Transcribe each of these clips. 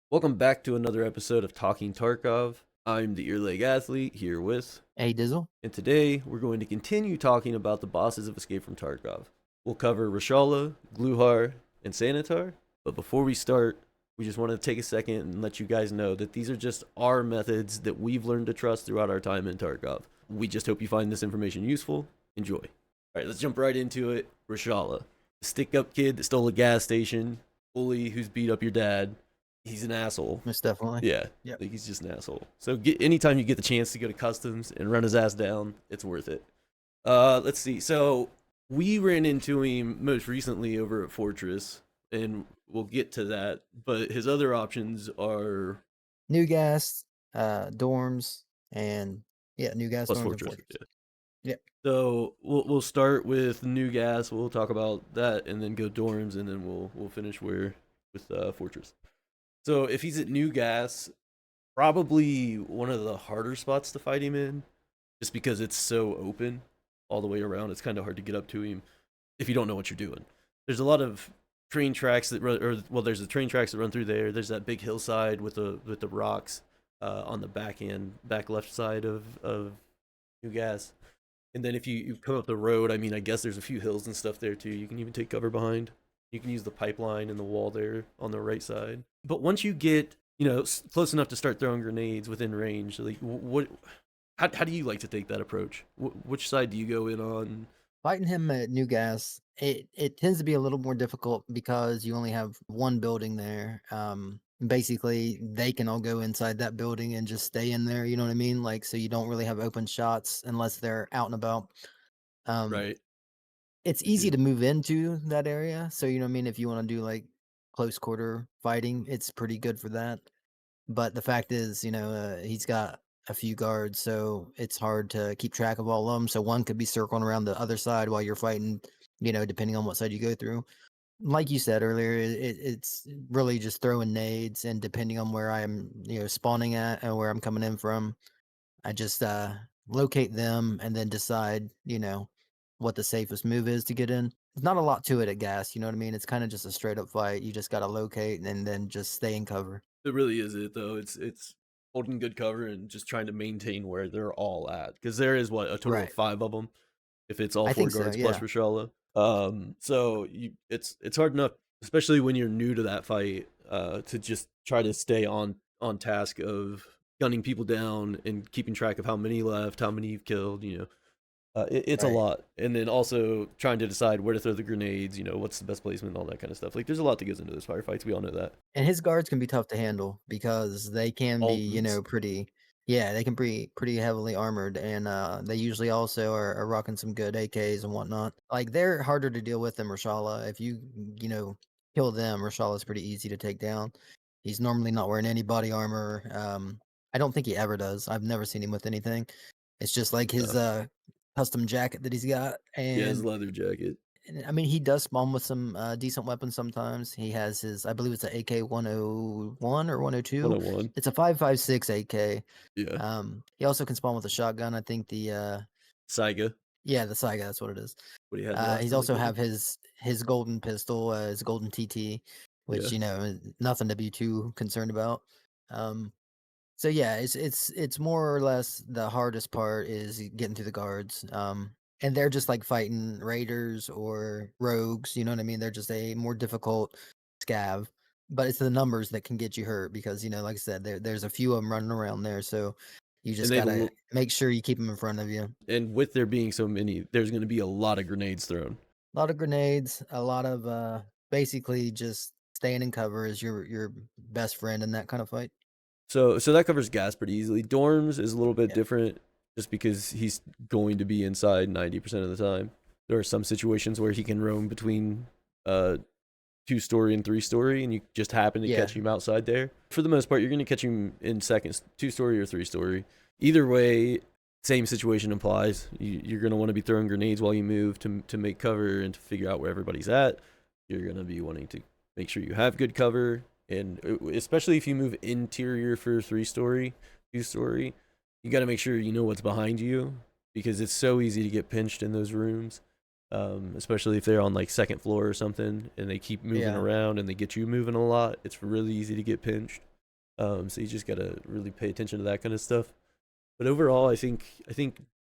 Welcome back to another episode of Talking Tarkov. I'm the Earlegathlete here with, Hey Dizzle. and today we're going to continue talking about the bosses of Escape from Tarkov. We'll cover Reshala, Glukhar, and Sanitar, but before we start, we just want to take a second and let you guys know that these are just our methods that we've learned to trust throughout our time in Tarkov. We just hope you find this information useful. Enjoy. Alright, let's jump right into it. Reshala, the stick up kid that stole a gas station, bully who's beat up your dad. He's an asshole. Most definitely. Yeah, Yep. like he's just an asshole. So anytime you get the chance to go to customs and run his ass down, it's worth it. Let's see. So we ran into him most recently over at Fortress, and we'll get to that. But his other options are New gas, dorms, and new gas, plus dorms, and Fortress. fortress. Yeah. Yep. So we'll start with new gas. We'll talk about that, and then go dorms, and then we'll finish with Fortress. So if he's at new gas, probably one of the harder spots to fight him in, just because it's so open all the way around. It's kind of hard to get up to him if you don't know what you're doing. There's a lot of train tracks that run, or well, there's the train tracks that run through there. There's that big hillside with the rocks on the back left side of New Gas. And then if you come up the road, I mean, I guess there's a few hills and stuff there too. You can even take cover behind. You can use the pipeline and the wall there on the right side. But once you get close enough to start throwing grenades within range, like what how do you like to take that approach? Which side do you go in on? Fighting him at new gas, it tends to be a little more difficult because you only have one building there. Basically, they can all go inside that building and just stay in there. You know what I mean? Like, so you don't really have open shots unless they're out and about. Um, Right. it's I easy do. to move into that area. So you know what I mean. If you want to do like close quarter fighting, it's pretty good for that. But the fact is, he's got a few guards, so it's hard to keep track of all of them. So one could be circling around the other side while you're fighting, depending on what side you go through. Like you said earlier, it's really just throwing nades, and depending on where I'm, spawning at and where I'm coming in from, I just locate them and then decide, what the safest move is to get in. There's not a lot to it at gas, you know what I mean? It's kind of just a straight up fight. You just got to locate and then just stay in cover. It really is it though. It's holding good cover and just trying to maintain where they're all at, because there is what a total of Right. five of them if it's all I four think so, guards plus yeah. Reshala. So it's hard enough, especially when you're new to that fight, to just try to stay on task of gunning people down and keeping track of how many left, how many you've killed. It's a Right. lot, and then also trying to decide where to throw the grenades. What's the best placement, all that kind of stuff. Like there's a lot that goes into those firefights. We all know that. And his guards can be tough to handle because they can be, Altons. pretty yeah, they can be pretty heavily armored, and they usually also are rocking some good AKs and whatnot. Like they're harder to deal with than Reshala. If kill them, Rashala's pretty easy to take down. He's normally not wearing any body armor. I don't think he ever does. I've never seen him with anything. It's just like his custom jacket that he's got, Yeah, his and leather jacket. I mean, he does spawn with some decent weapons sometimes. He has his, I believe it's a AK 101 or 102. 101. It's a 5.56 AK. Yeah. He also can spawn with a shotgun. I think Saiga. yeah, the Saiga, that's what it is. What he had last He's time I also killed him. have his golden pistol, his golden TT, Yeah. which is nothing to be too concerned about. Um, so yeah, it's more or less the hardest part is getting through the guards. And they're just like fighting raiders or rogues, you know what I mean? They're just a more difficult scav. But it's the numbers that can get you hurt because, like I said, there's a few of them running around there, so you And just they have gotta make sure you keep them in front of you. and with there being so many, there's going to be a lot of grenades thrown. A lot of grenades, a lot of basically just staying in cover is your best friend in that kind of fight. So that covers gas pretty easily. Dorms is a little bit Yeah. different, just because he's going to be inside 90% of the time. There are some situations where he can roam between 2-story and 3-story, and you just happen to Yeah. catch him outside there. For the most part, you're going to catch him in seconds, 2-story or 3-story. Either way, same situation applies. You're going to want to be throwing grenades while you move to make cover and to figure out where everybody's at. You're going to be wanting to make sure you have good cover, and especially if you move interior for 3-story, 2-story, you got to make sure you know what's behind you, because it's so easy to get pinched in those rooms. Especially if they're on like second floor or something and they keep moving Yeah. around and they get you moving a lot, it's really easy to get pinched. So you just gotta really pay attention to that kind of stuff. But overall, I think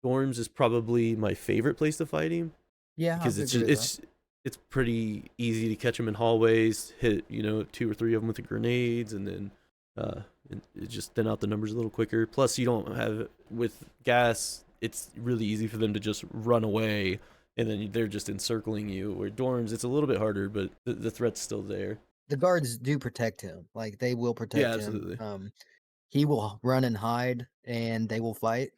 dorms is probably my favorite place to fight him Yeah, I because would it's agree just with that. it's pretty easy to catch them in hallways, hit two or three of them with the grenades, and then uh, it just thin out the numbers a little quicker. Plus, you don't have with gas. It's really easy for them to just run away, and then they're just encircling you. Where dorms, it's a little bit harder, but the threat's still there. The guards do protect him. Like they will Yeah, protect him. absolutely. He will run and hide, and they will fight.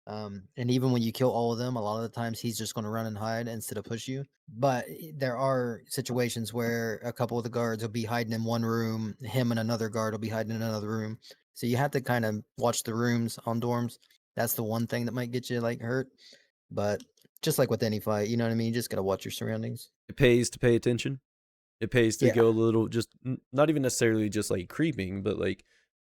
And even when you kill all of them, a lot of the times he's just going to run and hide instead of push you. But there are situations where a couple of the guards will be hiding in one room, him and another guard will be hiding in another room. So you have to kind of watch the rooms on dorms. That's the one thing that might get you like hurt. But just like with any fight, you know what I mean? You just got to watch your surroundings. It pays to pay attention. It pays to Yeah, go a little, just not even necessarily just like creeping, but like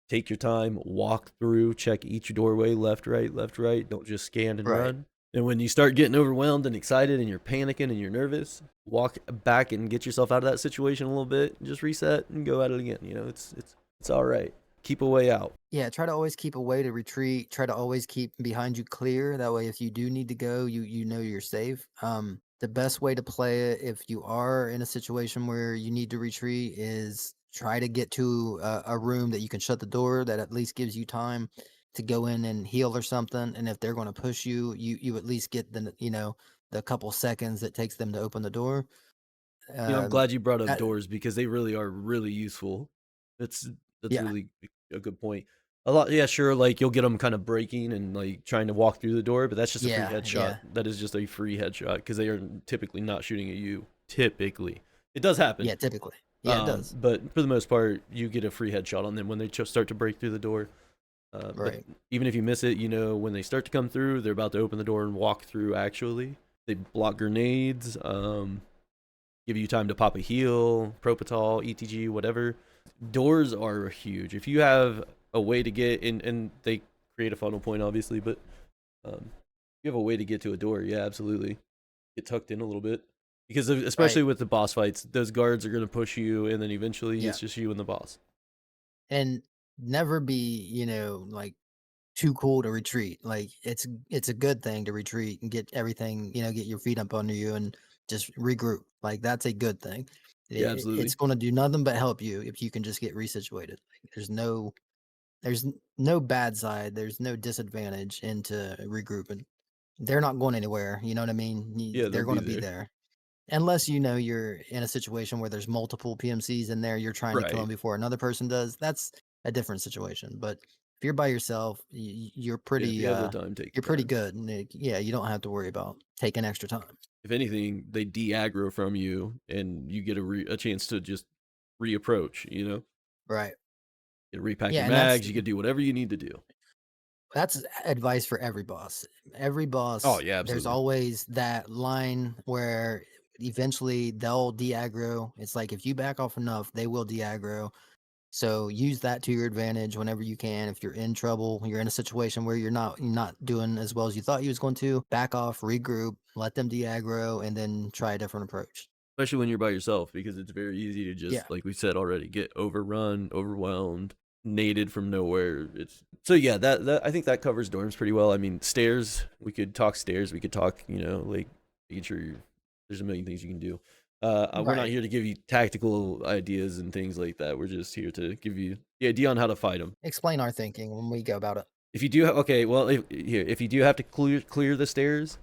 take your time, walk through, check each doorway, left, right, left, right. Don't just scan and right. run. And when you start getting overwhelmed and excited and you're panicking and you're nervous, walk back and get yourself out of that situation a little bit. And just reset and go at it again. It's all right. Keep a way out. Yeah, try to always keep a way to retreat. Try to always keep behind you clear. That way, if you do need to go, you know you're safe. The best way to play it if you are in a situation where you need to retreat is try to get to a room that you can shut the door. That at least gives you time to go in and heal or something. And if they're going to push you, you at least get the couple seconds it takes them to open the door. I'm Um, glad you brought up that, doors because they really are really useful. That's that's yeah, really a good point. A lot, yeah, sure. Like you'll get them kind of breaking and like trying to walk through the door, but that's just a free yeah, headshot. yeah, That is just a free headshot because they are typically not shooting at you. Typically, it does happen, yeah. Typically, yeah, it does. but for the most part, you get a free headshot on them when they start to break through the door. But Right. even if you miss it, when they start to come through, they're about to open the door and walk through. Actually, they block grenades. Give you time to pop a heal, Propital, ETG, whatever. Doors are huge. If you have a way to get in, and they create a funnel point, obviously, but if you have a way to get to a door, yeah, absolutely. Get tucked in a little bit. Because especially Right. with the boss fights, those guards are going to push you, and then eventually Yeah. it's just you and the boss. And never be, like too cool to retreat. Like it's a good thing to retreat and get everything, get your feet up under you and just regroup. Like that's a good thing. Yeah, It's absolutely. going to do nothing but help you if you can just get resituated. Like, there's no bad side. There's no disadvantage into regrouping. They're not going anywhere. You know what I mean? Yeah, they'll They're going be to be there. there. Unless you're in a situation where there's multiple PMCs in there, you're trying to kill them Right. before another person does. That's a different situation. But if you're by yourself, Yeah, if you have the time, take you're your pretty time. good. And yeah, you don't have to worry about taking extra time. If anything, they de-aggro from you, and you get a chance to just reapproach. Right. You get to repack your Yeah, and that's mags. You can do whatever you need to do. that's advice for every boss. Every Oh boss, yeah, there's absolutely. always that line where eventually they'll de-aggro. It's like if you back off enough, they will de-aggro. So use that to your advantage whenever you can. If you're in trouble, you're in a situation where you're not doing as well as you thought you was going to, back off, regroup, let them de-aggro, and then try a different approach. Especially when you're by yourself, because it's very easy to Yeah, just, like we said already, get overrun, overwhelmed, naded from nowhere. It's so yeah. That I think that covers dorms pretty well. I mean, stairs. We could talk stairs. We could talk, like making sure there's a million things you can do. We're not right. here to give you tactical ideas and things like that. We're just here to give you the idea on how to fight them. Explain our thinking when we go about it. If you do, okay, well, if you do have to clear the stairs,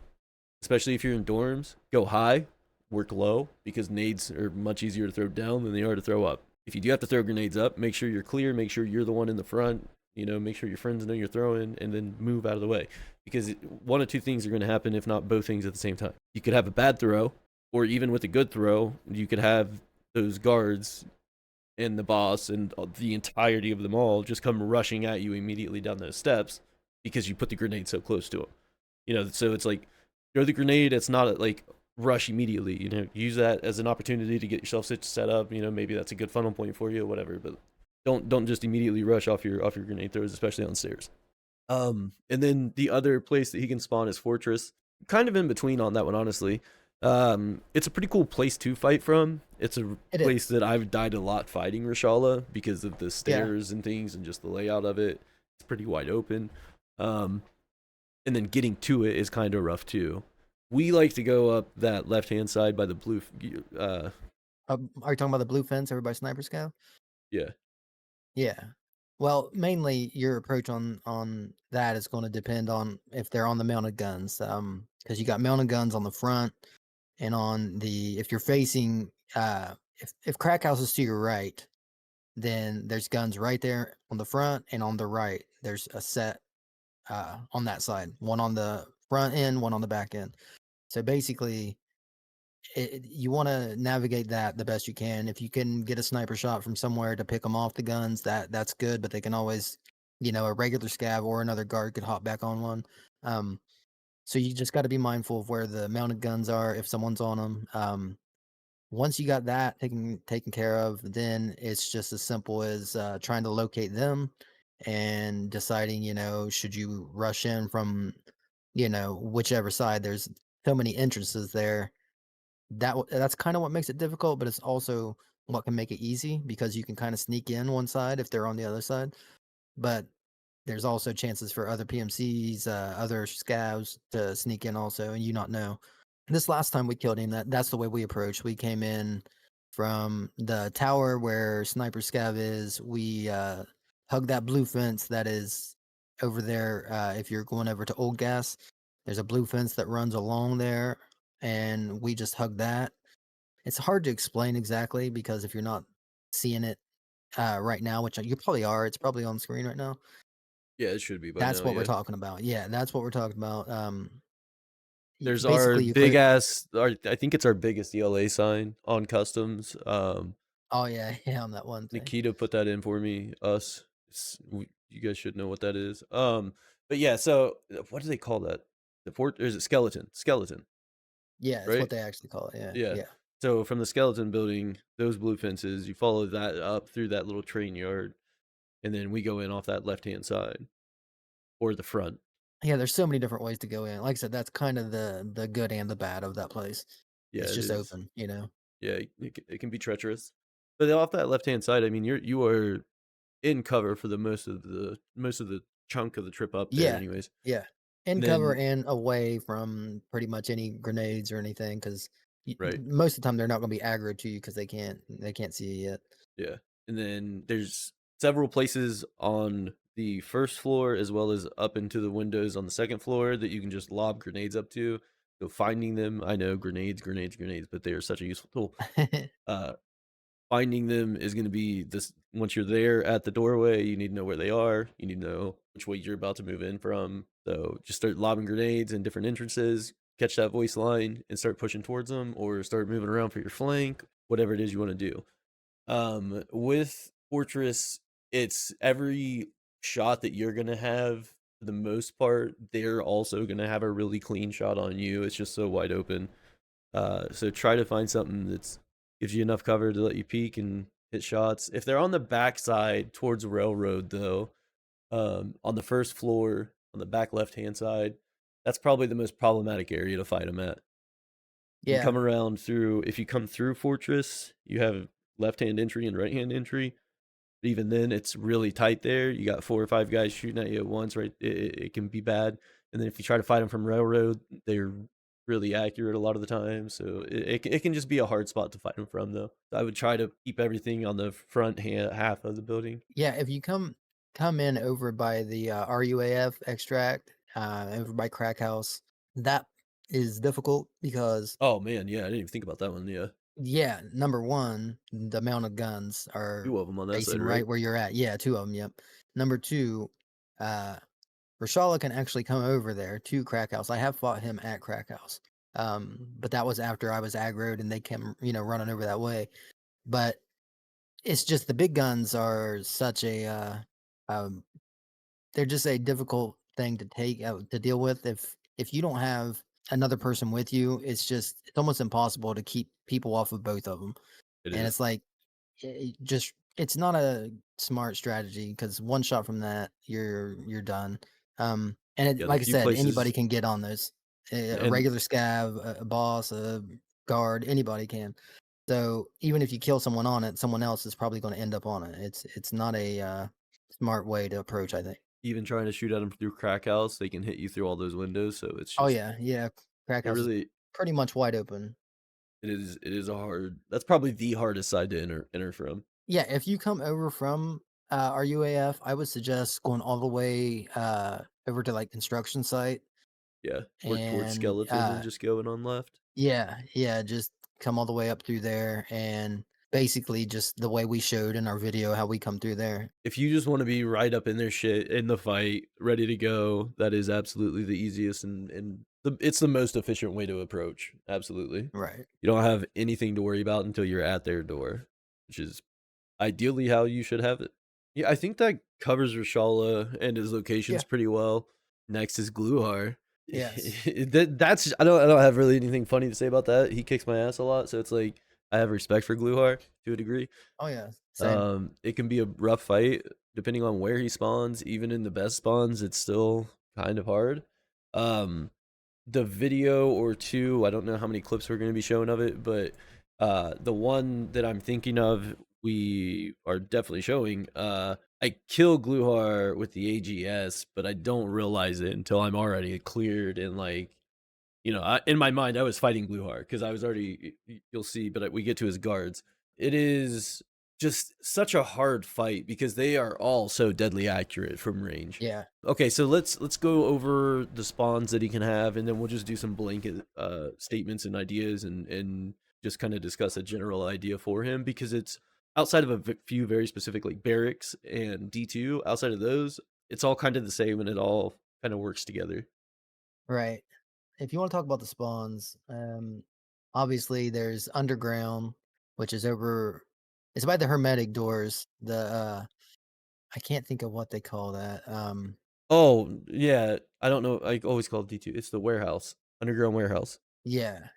especially if you're in dorms, go high, work low, because nades are much easier to throw down than they are to throw up. If you do have to throw grenades up, make sure you're clear, make sure you're the one in the front, make sure your friends know you're throwing, and then move out of the way. Because one of two things are going to happen, if not both things at the same time. You could have a bad throw, or even with a good throw, you could have those guards and the boss and the entirety of them all just come rushing at you immediately down those steps because you put the grenade so close to them. So it's like throw the grenade. It's not like rush immediately. Use that as an opportunity to get yourself set up. Maybe that's a good funnel point for you, or whatever. But don't just immediately rush off your grenade throws, especially on stairs. And then the other place that he can spawn is Fortress. Kind of in between on that one, honestly. It's a pretty cool place to fight from. It's a It place is. that I've died a lot fighting Reshala because of the Yeah. stairs and things and just the layout of it. It's pretty wide open. Um, and then getting to it is kind of rough too. We like to go up that left hand side by the blue. Are you talking about the blue fence over by Sniper Scout? Yeah, Yeah. Well, mainly your approach on that is going to depend on if they're on the mounted guns. Because you got mounted guns on the front and on the if you're facing if crack house is to your right, then there's guns right there on the front and on the right. There's a set on that side, one on the front end, one on the back end. So basically, you want to navigate that the best you can. If you can get a sniper shot from somewhere to pick them off the guns, that's good. But they can always, a regular scav or another guard could hop back on one. Um, so you just got to be mindful of where the mounted guns are if someone's on them. Once you got that taken care of, then it's just as simple as trying to locate them and deciding, should you rush in from, whichever side. There's so many entrances there that's kind of what makes it difficult, but it's also what can make it easy because you can kind of sneak in one side if they're on the other side. But there's also chances for other PMCs, other scavs to sneak in also, and you not know. This last time we killed him, that's the way we approached. We came in from the tower where Sniper Scav is. We hugged that blue fence that is over there. If you're going over to Old Gas, there's a blue fence that runs along there, and we just hugged that. It's hard to explain exactly because if you're not seeing it right now, which you probably are, it's probably on the screen right now. yeah, it should be by That's now. what we're Yeah, talking about. Yeah, that's what we're talking about. there's our Basically, you big clear. ass. I think it's our biggest ELA sign on customs. Oh yeah, yeah, on that one thing. Nikita put that in for me. Us, you guys should know what that is. But yeah, so what do they call that? The fort, or is it skeleton? Skeleton, Yeah, it's right? what they actually call it. Yeah, Yeah. yeah, So from the skeleton building, those blue fences, you follow that up through that little train yard, and then we go in off that left hand side or the front. yeah. There's so many different ways to go in. Like I said, that's kind of the good and the bad of that place. Yeah, It's it just is. open, you know. Yeah, it can be treacherous, but off that left hand side, I mean, you are in cover for the most of the chunk of the trip up there, Yeah, anyways. yeah. In And cover then and away from pretty much any grenades or anything, because right, most of the time they're not going to be aggro to you because they can't see you yet. yeah, and then there's several places on the first floor as well as up into the windows on the second floor that you can just lob grenades up to. So finding them, I know grenades, but they are such a useful tool. Uh, Finding them is going to be this. Once you're there at the doorway, you need to know where they are. You need to know which way you're about to move in from. So just start lobbing grenades in different entrances, catch that voice line, and start pushing towards them, or start moving around for your flank. Whatever it is you want to do. With Fortress, it's every shot that you're gonna have. For the most part, they're also gonna have a really clean shot on you. It's just so wide open. So try to find something that's gives you enough cover to let you peek and hit shots. If they're on the back side towards railroad, though, on the first floor on the back left hand side, that's probably the most problematic area to fight them at. You Yeah, come around through. If you come through Fortress, you have left hand entry and right hand entry. But even then, it's really tight there. You got 4 or 5 guys shooting at you at once, right? It can be bad. And then if you try to fight them from railroad, they're really accurate a lot of the time. So it can just be a hard spot to fight them from, though. I would try to keep everything on the front half of the building. yeah. If you come in over by the RUAF extract, over by Crack House, that is difficult because Oh man, yeah, I didn't even think about that one. Yeah, yeah, number one, the amount of guns are 2 of them on that side, facing right? right where you're at. Yeah, two of them. Yep. Number two, uh, Reshala can actually come over there to Crack House. I have fought him at Crack House. But that was after I was aggroed and they came, running over that way. But it's just the big guns are such a, um, they're just a difficult thing to take to deal with. If you don't have another person with you, it's almost impossible to keep people off of both of them. It And is. it's like just it's not a smart strategy because one shot from that you're done. And Yeah, the like I few said, anybody places can get on those. A And regular scav, a boss, a guard, anybody can. So even if you kill someone on it, someone else is probably going to end up on it. It's not a smart way to approach, I think. even trying to shoot at them through crack house, they can hit you through all those windows. So it's Oh just yeah, yeah. Crack it house is really pretty much wide open. it is a hard. That's probably the hardest side to enter from. Yeah, if you come over from our UAF, I would suggest going all the way over to like construction site Yeah, work towards and skeleton and just going on left. yeah, yeah, just come all the way up through there and basically just the way we showed in our video how we come through there. If you just want to be right up in their shit in the fight, ready to go, that is absolutely the easiest and it's the most efficient way to approach. Absolutely, Right. you don't have anything to worry about until you're at their door, which is ideally how you should have it. Yeah, I think that covers Reshala and his Yeah. locations pretty well. Next is Glukhar. Yes. That's I don't have really anything funny to say about that. He kicks my ass a lot, so it's like I have respect for Glukhar to a degree. Oh yeah. Same. It can be a rough fight depending on where he spawns. Even in the best spawns, it's still kind of hard. Um, the video or two, I don't know how many clips we're going to be showing of it, but the one that I'm thinking of, we are definitely showing. I kill Gluhar with the AGS, but I don't realize it until I'm already cleared and like in my mind, I was fighting Glukhar because I was already. You'll see, but we get to his guards. It is just such a hard fight because they are all so deadly accurate from range. Yeah. Okay, so let's go over the spawns that he can have, and then we'll just do some blanket statements and ideas, and just kind of discuss a general idea for him because it's outside of a few very specific like barracks and D2. Outside of those, it's all kind of the same, and it all kind of works together. Right. If you want to talk about the spawns, obviously there's underground, which is over. It's by the hermetic doors. I can't think of what they call that. Oh, yeah. I don't know. I always call it D2. It's the warehouse, underground warehouse. Yeah.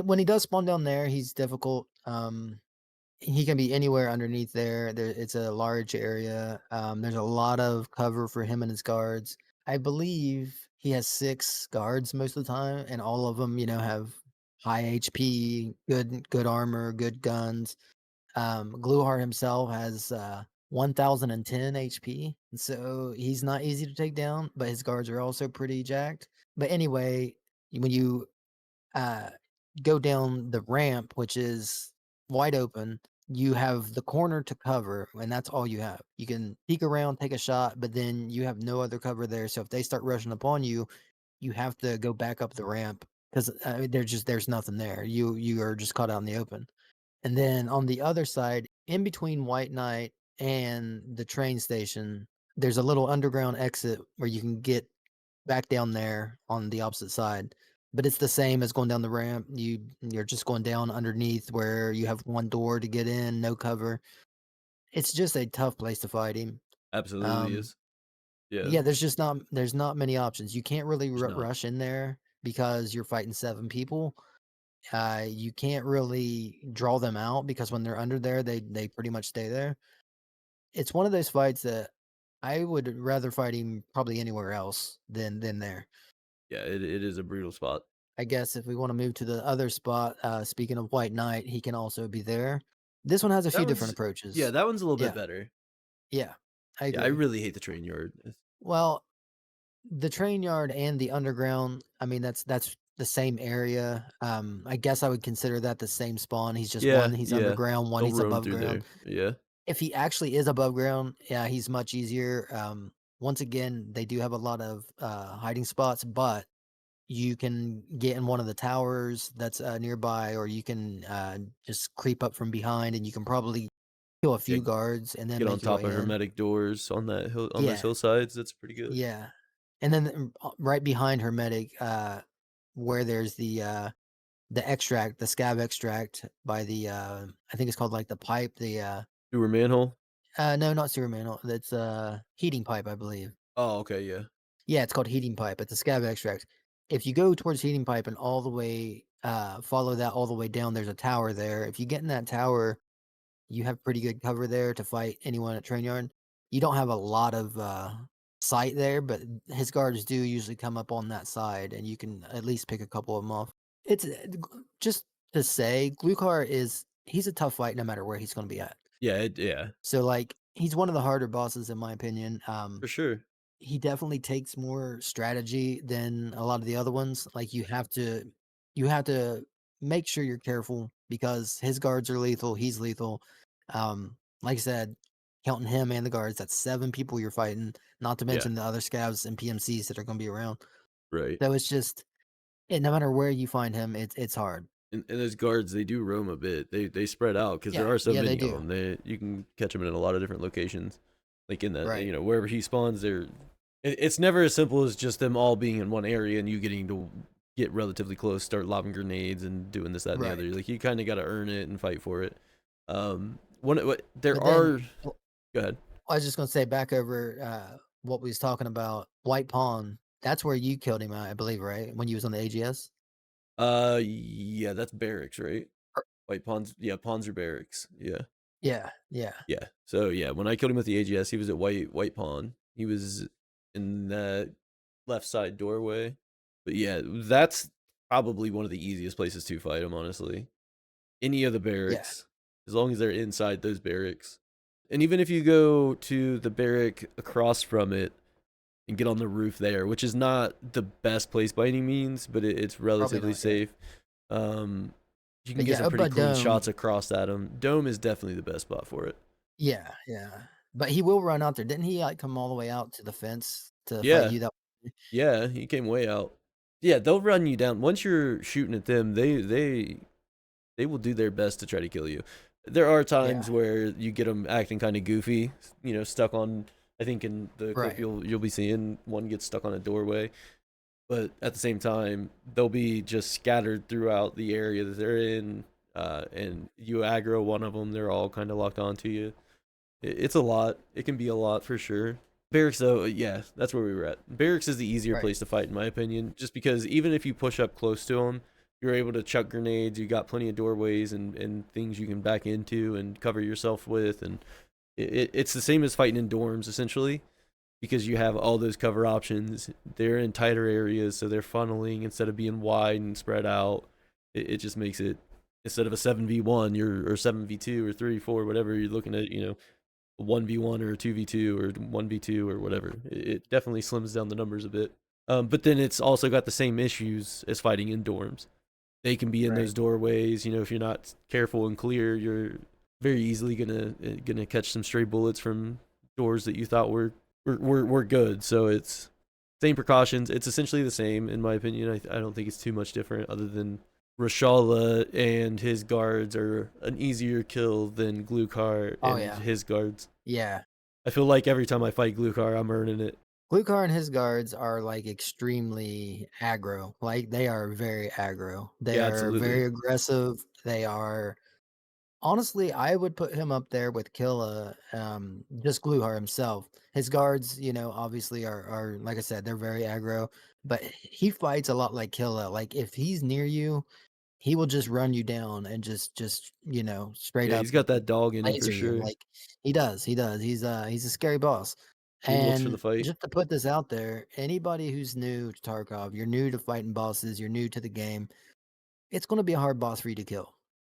When he does spawn down there, he's difficult. He can be anywhere underneath there. It's a large area. There's a lot of cover for him and his guards. I believe he has 6 guards most of the time, and all of them, have high HP, good armor, good guns. Gluhar himself has 1010 HP, and so he's not easy to take down, but his guards are also pretty jacked. But anyway, when you uh, go down the ramp, which is wide open, you have the corner to cover, and that's all you have. You can peek around, take a shot, but then you have no other cover there. So if they start rushing upon you, you have to go back up the ramp because there's nothing there. You are just caught out in the open. And then on the other side, in between White Knight and the train station, there's a little underground exit where you can get back down there on the opposite side. But it's the same as going down the ramp. You're just going down underneath where you have one door to get in, no cover. It's just a tough place to fight him. Absolutely Um, is. Yeah, yeah, there's not many options. You can't really there's not. rush in there because you're fighting 7 people. You can't really draw them out because when they're under there, they pretty much stay there. It's one of those fights that I would rather fight him probably anywhere else than there. Yeah, it is a brutal spot. I guess if we want to move to the other spot, speaking of White Knight, he can also be there. This one has a That few different one's yeah, approaches. that one's a little bit Yeah, better. yeah, I Yeah, I agree. really hate the train yard. Well, the train yard and the underground, I mean, that's the same area. I guess I would consider that the same spawn. He's just one Yeah, he's yeah. underground, one They'll he's roam above through ground. there. Yeah, If he actually is above ground, yeah, he's much easier. Once again, they do have a lot of hiding spots, but you can get in one of the towers that's nearby, or you can just creep up from behind, and you can probably kill a yeah. few guards and then Get on make your top way of in. hermetic doors on that hill on those Yeah, hillsides. That's pretty good. yeah. And then right behind Hermetic, where there's the extract, the scab extract by the I think it's called like the pipe, the Sewer manhole. no, not sewer manhole. That's heating pipe, I believe. Oh, okay, yeah. Yeah, it's called heating pipe. It's a scab extract. If you go towards heating pipe and all the way follow that all the way down, there's a tower there. If you get in that tower, you have pretty good cover there to fight anyone at train yard. You don't have a lot of sight there, but his guards do usually come up on that side, and you can at least pick a couple of them off. It's just to say, Glukhar is he's a tough fight no matter where he's going to be at. Yeah, So like he's one of the harder bosses in my opinion. for sure. He definitely takes more strategy than a lot of the other ones. Like you have to make sure you're careful because his guards are lethal, he's lethal. Like I said, counting him and the guards, that's 7 people you're fighting, not to Yeah, mention the other scavs and PMCs that are going to be around. right. So it's just no matter where you find him, it's hard. And those guards, they do roam a bit. They spread out because there Yeah, are so yeah, they many of do. them. You can catch them in a lot of different locations, like in that Right, wherever he spawns. It's never as simple as just them all being in one area and you getting to get relatively close, start lobbing grenades and doing this, that, and the other. right. Like you kind of got to earn it and fight for it. What there But are. then Go ahead. I was just gonna say back over what we was talking about, White Pawn. That's where you killed him, I believe, right? When you was on the AGS. Yeah, that's barracks, right? Er, White pawns. Yeah, pawns are barracks. Yeah. Yeah, yeah, Yeah. So yeah, when I killed him with the AGS, he was at White Pawn. He was in that left side doorway. But yeah, that's probably one of the easiest places to fight him, honestly. Any of the yeah, barracks, as long as they're inside those barracks. And even if you go to the barrack across from it and get on the roof there, which is not the best place by any means, but it's probably relatively not. Yeah, safe. Um, you can but get yeah, some up pretty by clean Dome. shots across at him. Dome is definitely the best spot for it. Yeah, yeah. But he will run out there. Didn't he like come all the way out to the fence to fight Yeah, you? That yeah, he came way out. Yeah, they'll run you down. Once you're shooting at them, they will do their best to try to kill you. There are yeah, times where you get them acting kind of goofy, stuck on. I think in the clip right, you'll be seeing one gets stuck on a doorway, but at the same time they'll be just scattered throughout the area that they're in, and you aggro one of them, they're all kind of locked onto you. It's a lot. It can be a lot for sure. Barracks, though, yeah, that's where we were at. Barracks is the easier right, place to fight, in my opinion, just because even if you push up close to them, you're able to chuck grenades. You got plenty of doorways and things you can back into and cover yourself with, and it's the same as fighting in dorms essentially, because you have all those cover options. They're in tighter areas, so they're funneling instead of being wide and spread out. It just makes it, instead of a 7v1, you're or 7v2 or 3v4, whatever you're looking at, 1v1 or 2v2 or 1v2 or whatever. It definitely slims down the numbers a bit. But then it's also got the same issues as fighting in dorms. They can be in right. those doorways. If you're not careful and clear, you're very easily gonna catch some stray bullets from doors that you thought were good. So it's same precautions. It's essentially the same in my opinion. I don't think it's too much different, other than Reshala and his guards are an easier kill than Glukhar Oh and yeah, his guards. yeah. I feel like every time I fight Glukhar, I'm earning it. Glukhar and his guards are like extremely aggro. Like they are very aggro. They Yeah, are very absolutely. aggressive. They are honestly, I would put him up there with Killa, just Glukhar himself. His guards, obviously are like I said, they're very aggro, but he fights a lot like Killa. Like if he's near you, he will just run you down and just straight Yeah, up he's got that dog in him for laser you. sure. Like he does. He's a scary boss. He looks for the And fight. just to put this out there, anybody who's new to Tarkov, you're new to fighting bosses, you're new to the game, it's gonna be a hard boss for you to kill.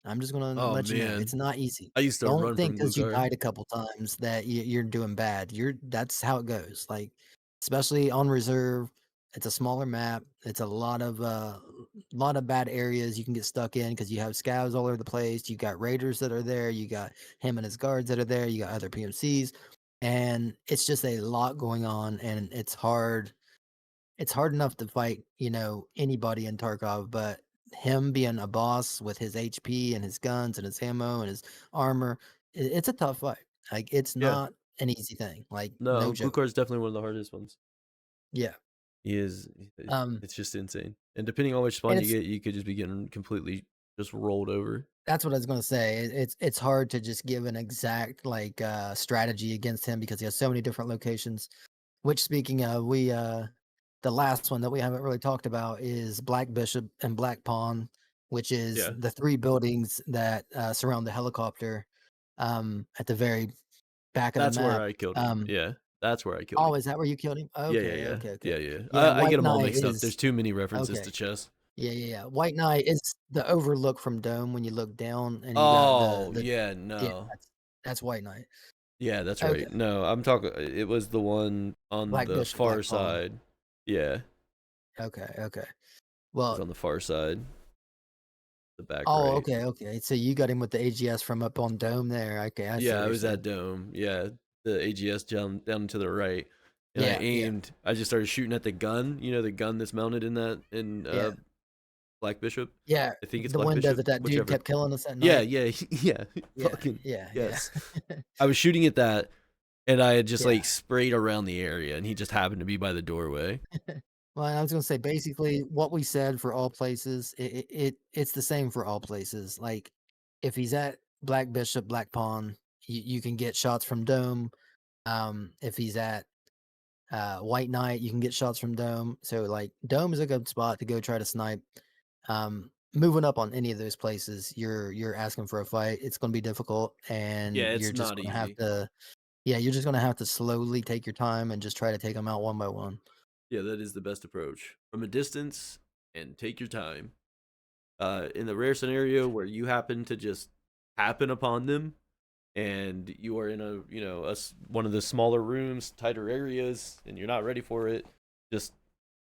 I'm just gonna Oh let you know, man, it's not easy. I used to Don't run think from because you Glukhar. died a couple times that you're doing bad. That's how it goes. Like, especially on reserve, it's a smaller map. It's a lot of bad areas you can get stuck in because you have scavs all over the place. You got raiders that are there. You got him and his guards that are there. You got other PMCs, and it's just a lot going on, and it's hard enough to fight, anybody in Tarkov, but him being a boss with his HP and his guns and his ammo and his armor, it's a tough fight. Like it's Yeah, not an easy thing. Like no no, joke. Glukhar is definitely one of the hardest ones. Yeah. He is. Um, It's just insane. And depending on which spawn and you it's get, you could just be getting completely just rolled over. that's what I was gonna say. It's hard to just give an exact like strategy against him because he has so many different locations. Which speaking of, the last one that we haven't really talked about is Black Bishop and Black Pawn, which is Yeah, the 3 buildings that, surround the helicopter, at the very back of the that's where map. I killed him. Um, Yeah, That's where I killed Oh, him. is that where you killed him? Yeah, yeah, Okay, yeah, okay, okay. yeah, yeah. Yeah, I get White them all Knight mixed up. is There's too many references to okay. chess. Yeah, yeah, yeah. White Knight is the overlook from Dome when you look down and you got Oh the yeah, yeah, no. that's White Knight. Yeah, that's Okay. right. No, I'm talking. It was the one on Black the Bishop, far Black Pawn. side. Yeah, it Okay, okay. was Well, on the far side, the back oh, right. okay, okay. So you got him with the AGS from up on Dome there. Okay, I see Yeah, what I you're was at saying. Dome. Yeah, the AGS down to the right, and I Yeah, yeah, aimed. I just started shooting at the gun. You know, the gun that's mounted in yeah, Black Bishop. yeah. I think it's The Black window Bishop, that that dude whichever. kept killing us at Yeah, night. yeah, yeah. Yeah, Fucking yeah, yeah, yes. I was shooting at that, and I had just yeah. like sprayed around the area, and he just happened to be by the doorway. Well, I was gonna say basically what we said for all places, it's the same for all places. Like if he's at Black Bishop, Black Pawn, you can get shots from Dome. If he's at White Knight, you can get shots from Dome. So like Dome is a good spot to go try to snipe. Moving up on any of those places, you're asking for a fight. It's gonna be difficult, Yeah, and it's you're just not gonna have easy. to yeah, you're just gonna have to slowly take your time and just try to take them out one by one. Yeah, that is the best approach. From a distance and take your time. In the rare scenario where you happen to just happen upon them and you are in a, one of the smaller rooms, tighter areas, and you're not ready for it, just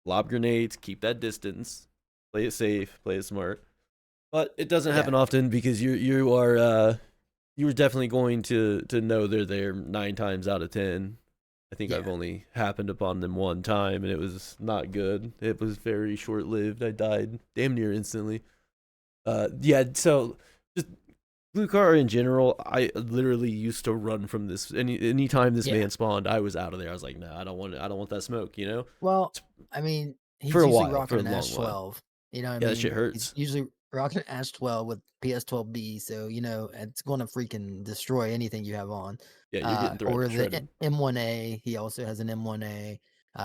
lob grenades, keep that distance, play it safe, play it smart. But it doesn't Yeah, happen often because you are definitely going to know they're there 9 times out of 10. I think I've yeah. only happened upon them one time, and it was not good. It was very short lived. I died damn near instantly. Yeah. So just Glukhar in general, I literally used to run from this. Any time this Yeah. man spawned, I was out of there. I was like, no, I don't want it. I don't want that smoke. Well, I mean, For he's a usually while, for rocking a an long Ash while. 12. You know what I Yeah, that shit mean? He's hurts. usually rocking an Ash 12 with PS12B, so it's going to freaking destroy anything you have on. Yeah, you're getting Or threaded, the shredded. M1A, he also has an M1A.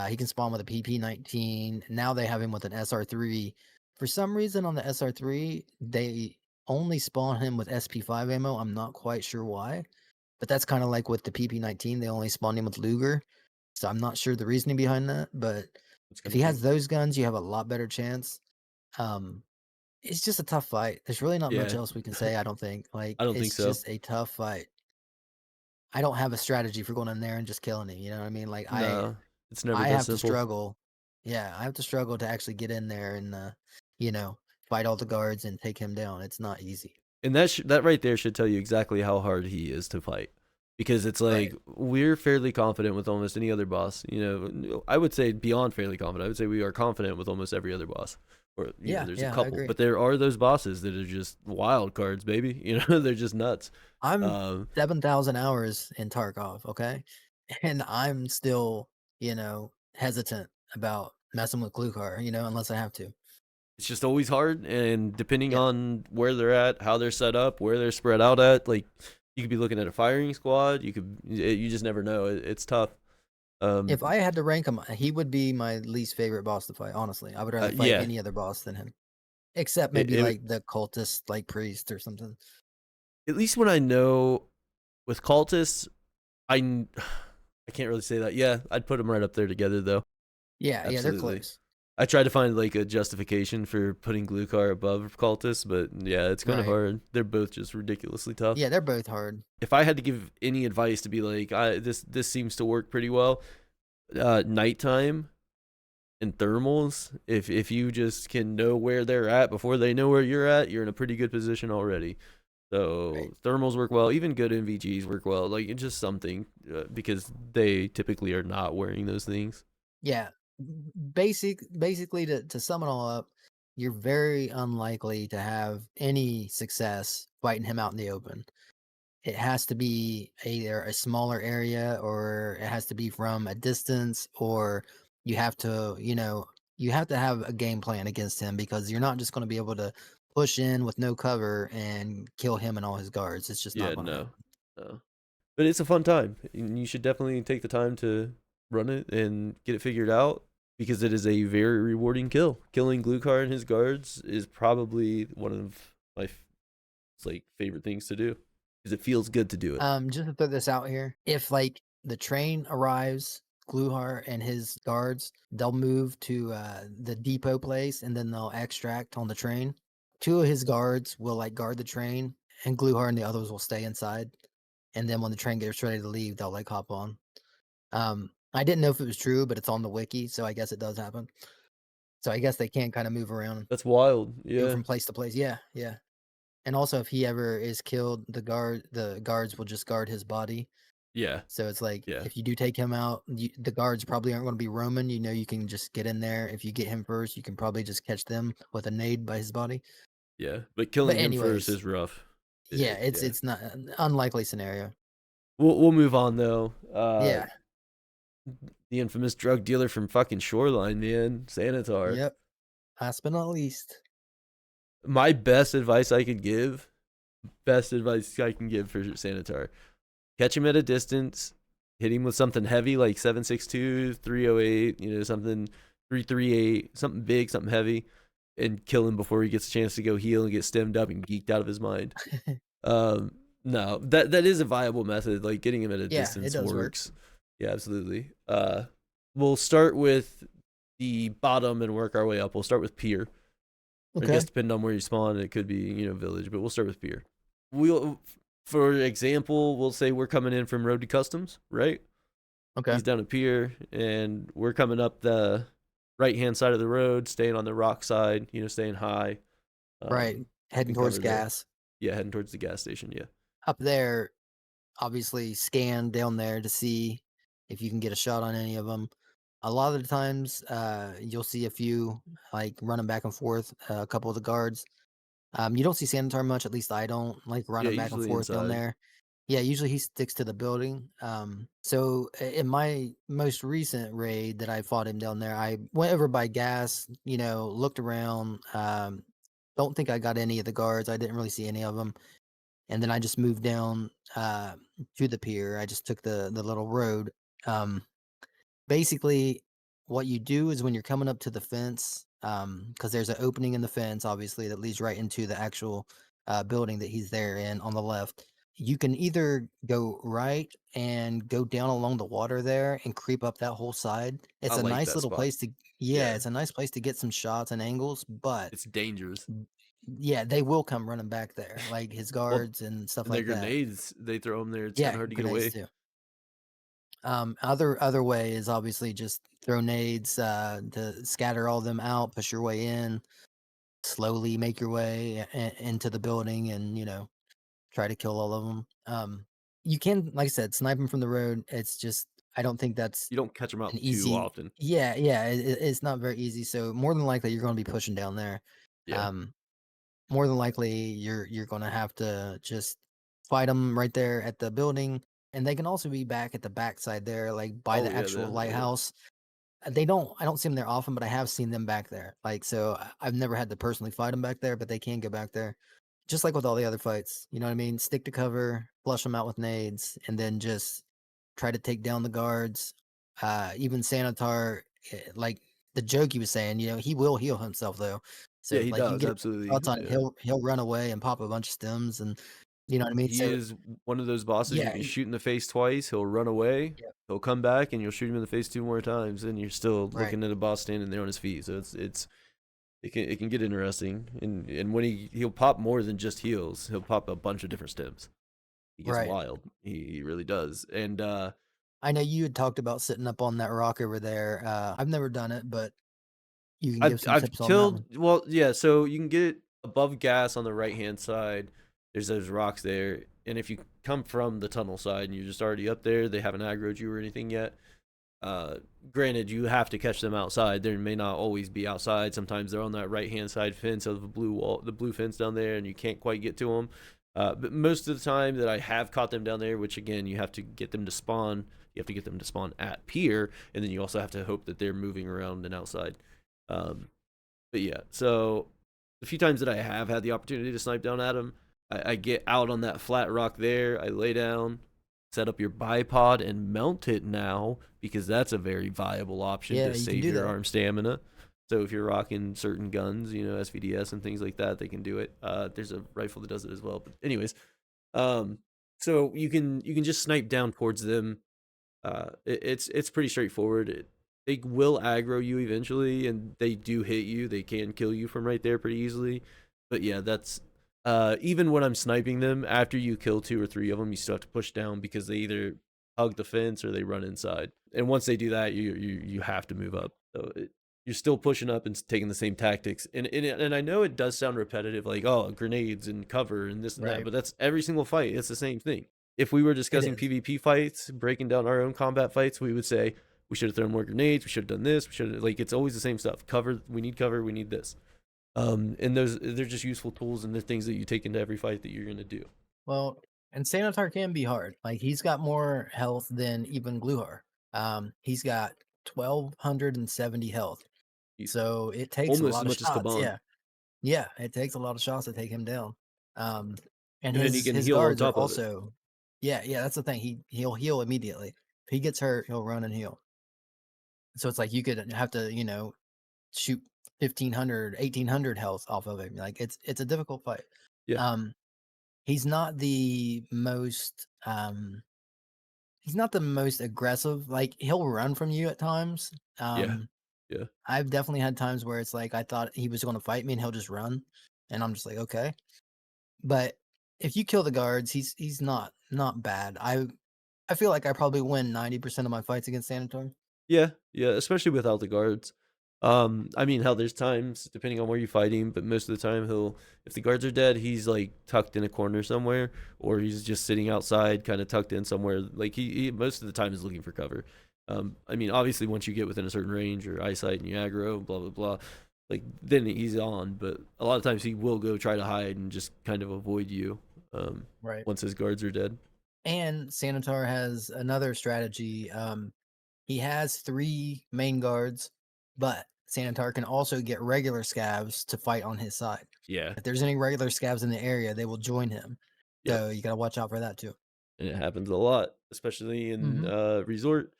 He can spawn with a PP19. Now they have him with an SR3. For some reason on the SR3, they only spawn him with SP5 ammo. I'm not quite sure why, but that's kind of like with the PP19, they only spawn him with Luger. So I'm not sure the reasoning behind that, but It's if kind he of has cute. those guns, you have a lot better chance. Um, it's just a tough fight. There's really not much Yeah, else we can say, I don't think. Like, I don't think it's so. just a tough fight. I don't have a strategy for going in there and just killing him. You know what I mean? Like, No, it's never I that have to simple. struggle. Yeah, I have to struggle to actually get in there and, you know, fight all the guards and take him down. It's not easy. And that right there should tell you exactly how hard he is to fight, because it's like Right. we're fairly confident with almost any other boss. I would say beyond fairly confident. I would say we are confident with almost every other boss. Or Yeah, there's a yeah, I couple, agree. but there are those bosses that are just wild cards, baby. They're just nuts. I'm Um, 7,000 hours in Tarkov, okay? And I'm still, hesitant about messing with Glukhar, unless I have to. it's just always hard, and depending Yeah. on where they're at, how they're set up, where they're spread out at, like you could be looking at a firing squad. You just never know. It's tough. If Um, I had to rank him, he would be my least favorite boss to fight, honestly. I would rather fight yeah, any other boss than him. Except it, maybe it like the cultist, like priest or something. at least when I know with cultists, I can't really say that. Yeah, I'd put them right up there together though. Yeah, yeah, they're Absolutely. close. I tried to find like a justification for putting Glukhar above cultists, but yeah, it's kind of Right. hard. They're both just ridiculously tough. Yeah, they're both hard. If I had to give any advice to be like, this seems to work pretty well. Nighttime and thermals. If you just can know where they're at before they know where you're at, you're in a pretty good position already. Right. So thermals work well. Even good NVGs work well. Like it's just something because they typically are not wearing those things. Yeah. Basically to sum it all up, you're very unlikely to have any success fighting him out in the open. It has to be either a smaller area or it has to be from a distance or you have to, you have to have a game plan against him because you're not just going to be able to push in with no cover and kill him and all his guards. It's just not Yeah, going to no, happen. no. But it's a fun time. And you should definitely take the time to run it and get it figured out because it is a very rewarding kill. Killing Glukhar and his guards is probably one of my like favorite things to do because it feels good to do it. Just to throw this out here, if like the train arrives, Glukhar and his guards, they'll move to the depot place and then they'll extract on the train. Two of his guards will like guard the train, and Glukhar and the others will stay inside. And then when the train gets ready to leave, they'll like hop on. I didn't know if it was true, but it's on the wiki, so I guess it does happen. So I guess they can kind of move around, That's wild. go Yeah. from place to place. Yeah, yeah. And also, if he ever is killed, the guards will just guard his body. Yeah. So it's like Yeah. if you do take him out, the guards probably aren't going to be roaming. You know, you can just get in there. If you get him first, you can probably just catch them with a nade by his body. Yeah. But But killing him first anyways, is rough. yeah, Yeah. it's not an unlikely scenario. We'll move on though. Yeah. The infamous drug dealer from fucking Shoreline, man, Sanitar. Yep. Last but not least. My best advice I can give for Sanitar: catch him at a distance, hit him with something heavy like 7.62, 308, something 338, something big, something heavy, and kill him before he gets a chance to go heal and get stemmed up and geeked out of his mind. No, that is a viable method. Like getting him at a Yeah, it distance does work. works. Yeah, absolutely. We'll start with the bottom and work our way up. We'll start with Pier. I Okay. guess depending on where you spawn, it could be village, but we'll start with Pier. For example, we'll say we're coming in from Road to Customs, right? Okay. He's down at Pier, and we're coming up the right hand side of the road, staying on the rock side, staying high. Right. Heading Keeping towards cover there. gas. Yeah, heading towards the gas station. Yeah. Up there, obviously scan down there to see if you can get a shot on any of them. A lot of the times, you'll see a few like running back and forth. A couple of the guards. You don't see Sanitar much. At least I don't like Yeah, running back and usually forth down inside. there. Yeah, usually he sticks to the building. So in my most recent raid that I fought him down there, I went over by gas. Looked around. Don't think I got any of the guards. I didn't really see any of them. And then I just moved down to the pier. I just took the little road. Um, Basically, what you do is when you're coming up to the fence, because there's an opening in the fence, obviously, that leads right into the actual building that he's there in on the left. You can either go right and go down along the water there and creep up that whole side. I It's a like nice that little spot. place to, yeah, Yeah, it's a nice place to get some shots and angles, but it's dangerous. yeah, they will come running back there, like his Well, guards and stuff and their like that. grenades, they throw them there. It's kind Yeah, of hard to get grenades away. too. Other way is obviously just throw nades to scatter all them out, push your way in, slowly make your way into the building, and try to kill all of them. You can, like I said, snipe them from the road. It's just I don't think that's You don't catch them an out too easy. often. Yeah, yeah, it's not very easy. So more than likely you're going to be pushing down there. Yeah. Um, More than likely you're going to have to just fight them right there at the building, and they can also be back at the backside there, like by Oh the yeah, actual yeah. lighthouse. I don't see them there often, but I have seen them back there. Like, so I've never had to personally fight them back there, but they can go back there. Just like with all the other fights, you know what I mean? Stick to cover, flush them out with nades, and then just try to take down the guards. Even Sanitar, like the joke he was saying, he will heal himself though. Yeah, So he like you does get absolutely. shots on, Yeah. he'll run away and pop a bunch of stems, and you know what I mean. He So is one of those bosses you yeah, can shoot in the face twice. He'll run away. yeah, He'll come back, and you'll shoot him in the face two more times, and you're still right, looking at a boss standing there on his feet. So it can get interesting, and when he'll pop more than just heals. He'll pop a bunch of different stems. He gets right. wild. He really does. And I know you had talked about sitting up on that rock over there. I've never done it, but you can give I've some I've tips on that killed one. well, yeah, so you can get it above gas on the right hand side. There's those rocks there. And if you come from the tunnel side and you're just already up there, they haven't aggroed you or anything yet. Uh Granted, you have to catch them outside. They may not always be outside. Sometimes they're on that right hand side fence of the blue fence down there, and you can't quite get to them. But most of the time that I have caught them down there, which again you have to get them to spawn. You have to get them to spawn at pier, and then you also have to hope that they're moving around and outside. Um, but yeah, so the few times that I have had the opportunity to snipe down at him, I get out on that flat rock there. I lay down, set up your bipod, and mount it now because that's a very viable option Yeah, to you can save do your that. arm stamina. So if you're rocking certain guns, SVDS and things like that, they can do it. There's a rifle that does it as well. But anyways, um, so you can just snipe down towards them. It's pretty straightforward. They will aggro you eventually, and they do hit you. They can kill you from right there pretty easily. But yeah, that's even when I'm sniping them. After you kill two or three of them, you still have to push down because they either hug the fence or they run inside. And once they do that, you have to move up. So you're still pushing up and taking the same tactics. And I know it does sound repetitive, like oh grenades and cover and this and that, Right. but that's every single fight. It's the same thing. If we were It discussing is. PvP fights, breaking down our own combat fights, we would say we should have thrown more grenades. We should have done this. We should like it's always the same stuff. Cover. We need cover. We need this. And those they're just useful tools and they're things that you take into every fight that you're gonna do. Well, and Sanitar can be hard. Like he's got more health than even Glukhar. He's got 1,270 health. He's So it takes a almost as lot of much as shots. Kaban, Yeah. Yeah, it takes a lot of shots to take him down. Um, and and then he can his heal on guards are top of it. also, yeah, yeah, that's the thing. He'll heal immediately. If he gets hurt, he'll run and heal. So it's like you could have to, shoot 1,500, 1,800 health off of him. Like it's a difficult fight. Yeah, Um, he's not the most he's not the most aggressive. Like he'll run from you at times. yeah, yeah, I've definitely had times where it's like I thought he was going to fight me and he'll just run, and I'm just like okay. But if you kill the guards, he's not bad. I feel like I probably win 90% of my fights against Sanitar. yeah, yeah. Especially without the guards. I mean, hell, there's times depending on where you're fighting, but most of the time he'll, if the guards are dead, he's like tucked in a corner somewhere, or he's just sitting outside, kind of tucked in somewhere. Like he most of the time is looking for cover. I mean, obviously, once you get within a certain range or eyesight and you aggro, blah blah blah, like then he's on. But a lot of times he will go try to hide and just kind of avoid you. Right. Once his guards are dead. And Sanitar has another strategy. He has 3 main guards, but Sanitar can also get regular scavs to fight on his side. Yeah. If there's any regular scavs in the area, they will join him. Yep. So you gotta watch out for that too. And it happens a lot, especially in Mhm. resort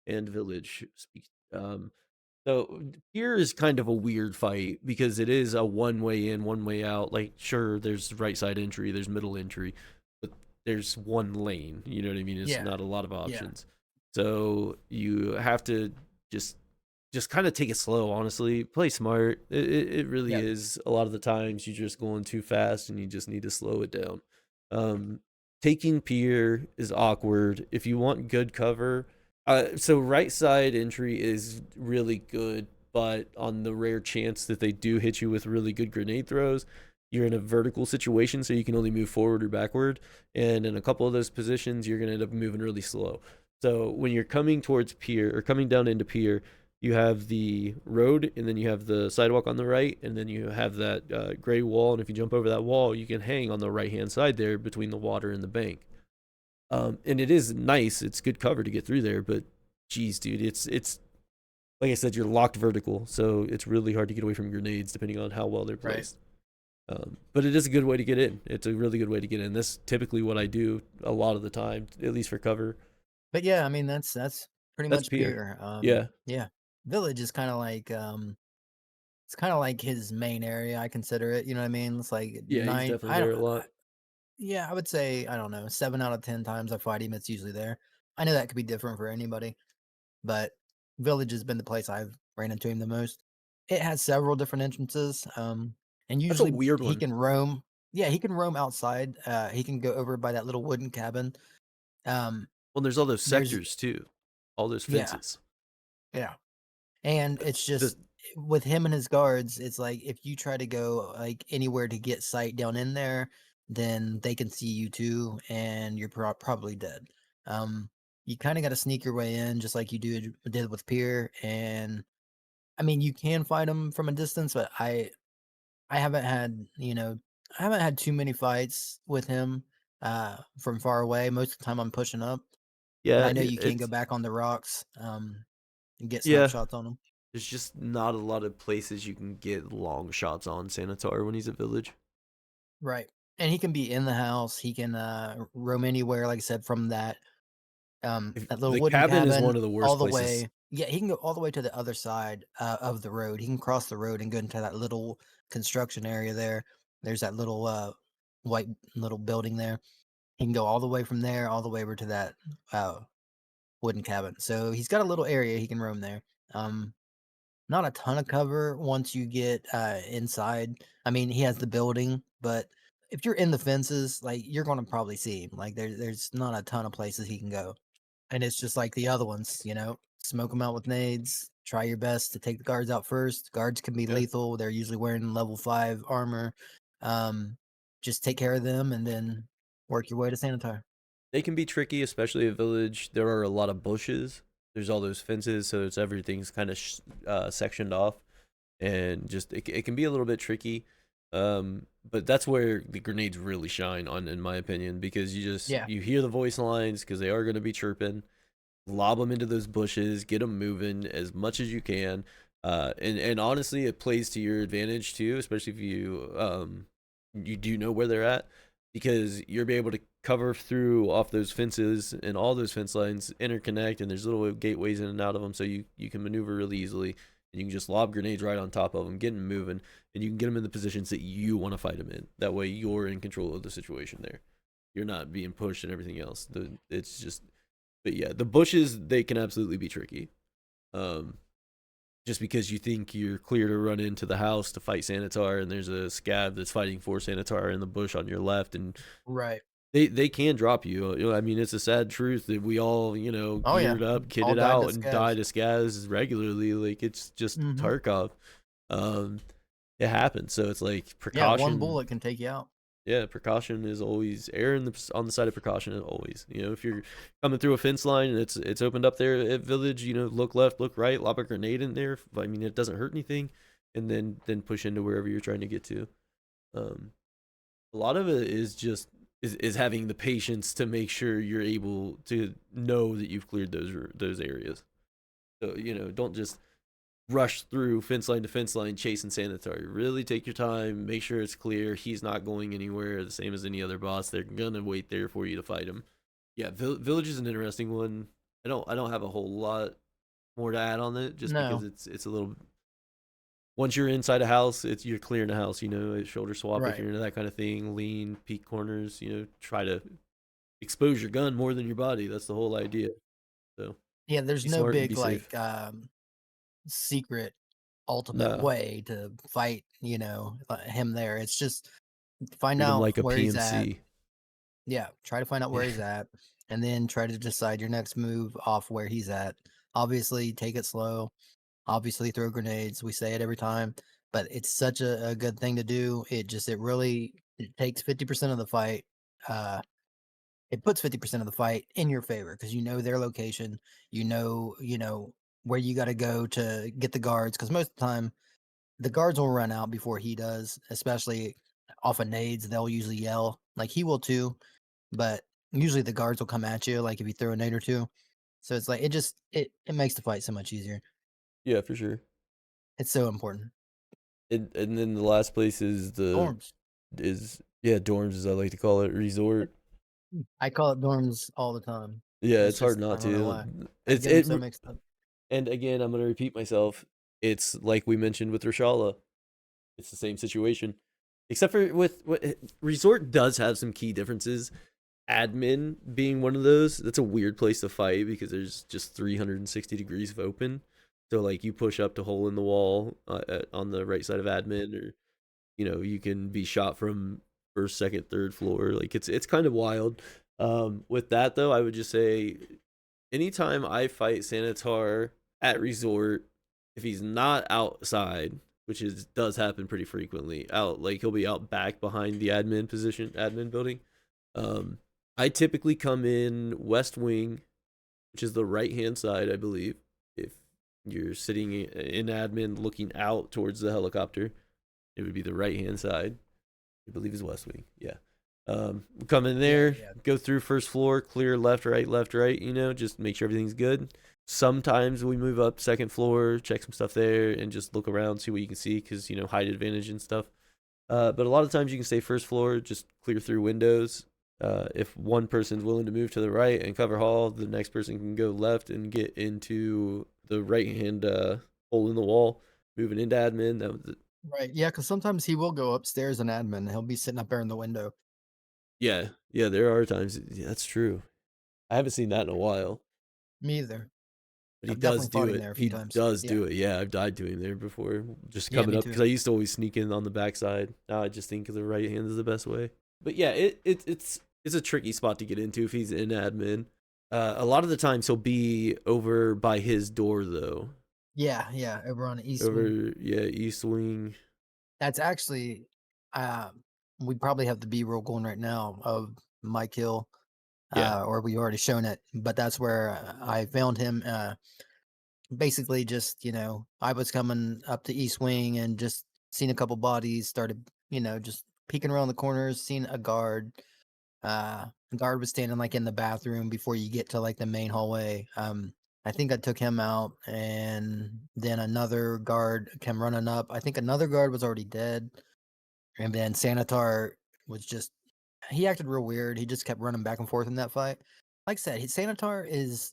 and village. So here is kind of a weird fight because it is a one way in, one way out. Like, sure, there's right side entry, there's middle entry, but there's one lane. You know what I mean? It's Yeah. not a lot of Yeah. options. So you have to just just kind of take it slow. Honestly, play smart. It really Yep. is. A lot of the times you're just going too fast, and you just need to slow it down. Um, Taking pier is awkward if you want good cover. So right side entry is really good, but on the rare chance that they do hit you with really good grenade throws, you're in a vertical situation, so you can only move forward or backward. And in a couple of those positions, you're gonna end up moving really slow. So when you're coming towards pier or coming down into pier, you have the road, and then you have the sidewalk on the right, and then you have that gray wall. And if you jump over that wall, you can hang on the right hand side there between the water and the bank. And it is nice. It's good cover to get through there, but geez, dude, it's like I said, you're locked vertical, so it's really hard to get away from grenades depending on how well they're Right. placed. But it is a good way to get in. It's a really good way to get in. That's typically what I do a lot of the time, at least for cover. But yeah, I mean that's pretty That's much Pier. pure. Yeah, Yeah. Village is kind of like it's kind of like his main area. I consider it. You know what I mean? It's like yeah, he's nine. definitely there a lot. Yeah, I would say I don't know. 7 out of 10 times I fight him, it's usually there. I know that could be different for anybody, but Village has been the place I've ran into him the most. It has several different entrances, and That's a usually weird he one. can roam. Yeah, he can roam outside. He can go over by that little wooden cabin. Um, Well, there's all those there's sectors too, all those yeah, fences. yeah. And it's The just with him and his guards, it's like if you try to go like anywhere to get sight down in there, then they can see you too, and you're probably dead. Um, you kind of got to sneak your way in, just like you did with Pier. And I mean, you can fight him from a distance, but I haven't had I haven't had too many fights with him from far away. Most of the time, I'm pushing up, but yeah, I know you can go it's back on the rocks and get yeah. snapshots on him. There's just not a lot of places you can get long shots on Sanitar when he's at village. Right. And he can be in the house. He can roam anywhere, like I said, from If that little the wooden cabin is cabin one of the all worst the places. way. Yeah, he can go all the way to the other side of the road. He can cross the road and go into that little construction area there. There's that little white little building there. He can go all the way from there, all the way over to that uh wooden cabin. So he's got a little area he can roam there. Um, Not a ton of cover once you get inside. I mean, he has the building, but if you're in the fences, like you're gonna probably see him. Like there's not a ton of places he can go. And it's just like the other ones, smoke them out with nades. Try your best to take the guards out first. Guards can be Yeah. lethal. They're usually wearing level 5 armor. Um, just take care of them and then work your way to Sanitar. They can be tricky, especially a village. There are a lot of bushes. There's all those fences, so it's everything's kind of sectioned off, and just it can be a little bit tricky. But that's where the grenades really shine on, in my opinion, because Yeah. you hear the voice lines because they are going to be chirping. Lob them into those bushes, get them moving as much as you can. And honestly, it plays to your advantage too, especially if you do know where they're at, because you'll be able to cover through off those fences, and all those fence lines interconnect, and there's little gateways in and out of them, so you can maneuver really easily, and you can just lob grenades right on top of them, get them moving, and you can get them in the positions that you want to fight them in. That way, you're in control of the situation there. You're not being pushed and everything else. It's just, but yeah, the bushes, they can absolutely be tricky. Um, just because you think you're clear to run into the house to fight Sanitar, and there's a scab that's fighting for Sanitar in the bush on your left, and Right. they can drop you. I mean, it's a sad truth that we all, Oh yeah. geared up, All kitted died to out, and die scavs. to scabs regularly. Like, it's just Hmm. Tarkov. Um, it happens. So it's like Yeah, one precaution. bullet can take you out. Yeah, precaution is always, err on the side of precaution is always. If you're coming through a fence line and it's opened up there at village, look left, look right, lob a grenade in there. I mean, it doesn't hurt anything, and then push into wherever you're trying to get to. Um, a lot of it is just is having the patience to make sure you're able to know that you've cleared those areas. So don't just rush through fence line to fence line chasing Sanitary. Really take your time, make sure it's clear. He's not going anywhere. The same as any other boss. They're gonna wait there for you to fight him. Yeah, Village is an interesting one. I don't have a whole lot more to add on it, just because No. it's a little. Once you're inside a house, you're clearing a house. Shoulder swap if Right. you're into that kind of thing. Lean, peek corners. Try to expose your gun more than your body. That's the whole idea. So Yeah, there's be no smart and big be safe. like secret ultimate No, way to fight, him there. It's just find treat him out like a where he's at. PNC. Yeah, try to find out where Yeah, he's at and then try to decide your next move off where he's at. Obviously, take it slow. Obviously, throw grenades. We say it every time, but it's such a good thing to do. It takes 50% of the fight. Uh, it puts 50% of the fight in your favor because you know their location. You know where you got to go to get the guards. Because most of the time, the guards will run out before he does, especially off of nades. They'll usually yell like he will too, but usually the guards will come at you like if you throw a nade or two. So it's like it makes the fight so much easier. yeah, for sure. It's so important. And then the last place is Dorms. dorms, as I like to call it, resort. I call it dorms all the time. Yeah, It's it's hard just I not don't know to. why. I It's get them it so mixed up. and again, I'm gonna repeat myself. It's like we mentioned with Reshala. It's the same situation, except for with resort does have some key differences. Admin being one of those. That's a weird place to fight because there's just 360 degrees of open. So like you push up to hole in the wall on the right side of admin, or you can be shot from first, second, third floor. Like it's kind of wild. With that though, I would just say anytime I fight Sanitar at resort, if he's not outside, which is does happen pretty frequently, out like he'll be out back behind the admin building. Um, I typically come in west wing, which is the right hand side, I believe. If you're sitting in admin looking out towards the helicopter, it would be the right hand side. I believe is west wing. Yeah. Come in Yeah, there, yeah. go through first floor, clear left, right. Just make sure everything's good. Sometimes we move up second floor, check some stuff there, and just look around, see what you can see, because height advantage and stuff. But a lot of times you can stay first floor, just clear through windows. If one person's willing to move to the right and cover hall, the next person can go left and get into the right hand hole in the wall, moving into admin. Right. Yeah, because sometimes he will go upstairs in admin. He'll be sitting up there in the window. Yeah, yeah. There are times. Yeah, that's true. I haven't seen that in a while. Me either. But he I've does definitely fought do him it. there a few He times. does Yeah. do it. Yeah, I've died to him there before. Just Yeah, coming me up too. because I used to always sneak in on the backside. Now I just think the right hand is the best way. But yeah, it's a tricky spot to get into if he's in admin. A lot of the times he'll be over by his door though. Yeah, yeah, over on the East Wing. Over East Wing. That's actually, uh, we probably have the B-roll going right now of my kill, Yeah. or we already shown it, but that's where I found him. Basically, just I was coming up the East Wing and just seen a couple bodies, started just peeking around the corners, seen a guard. The guard was standing like in the bathroom before you get to like the main hallway. I think I took him out, and then another guard came running up. I think another guard was already dead, and then Sanitar was just he acted real weird. He just kept running back and forth in that fight. Like I said, Sanitar is